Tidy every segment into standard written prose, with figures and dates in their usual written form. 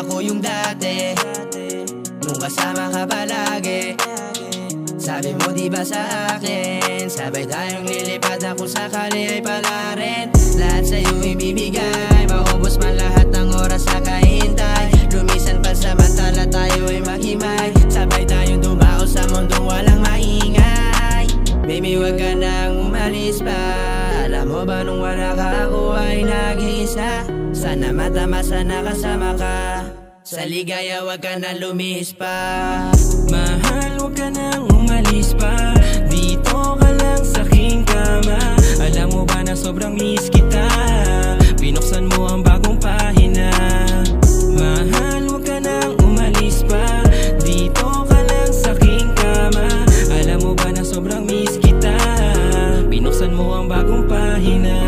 ako yung dati nung kasama ka palagi. Sabi mo di ba sa akin, sabay tayong lilipad na kung sakali ay pala rin. Lahat sa'yo ibibigay, maubos man lahat ng oras sa kahintay. Lumisan pa samantala tayo ay maghimay, sabay tayong dumao sa mundong walang maingay. Baby wag ka nang umalis pa, alam mo ba nung wala ka ako ay nag-iisa. Sana matamasa na kasama ka, sa ligaya wag ka na lumihis pa. Mahal wag ka nang umalis pa, dito ka lang sa aking kama. Alam mo ba na sobrang miss kita, binuksan mo ang bagong pahina. Mahal wag ka nang umalis pa, dito ka lang sa aking kama. Alam mo ba na sobrang miss kita, binuksan mo ang bagong pahina.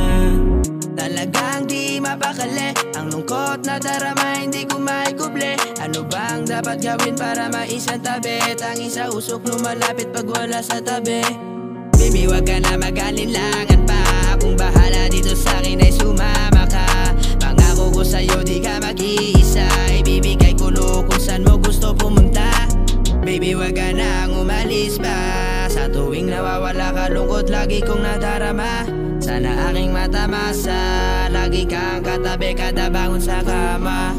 Talagang di mapakali, ang lungkot na darama hindi ko maikuble. Ano bang dapat gawin para maisantabi? Tanging sa usok lumalapit pag wala sa tabi. Baby wag ka na mag-alinlangan pa, kung bahala dito sa'kin ay sumama ka. Pangako ko sa'yo di ka mag-iisa, ibibigay ko kung saan mo gusto pumunta. Baby wag ka nang umalis pa, sa tuwing nawawala ka lungkot lagi kong nadarama. Sana aking matamasa, lagi kang katabi kada bangon sa kama.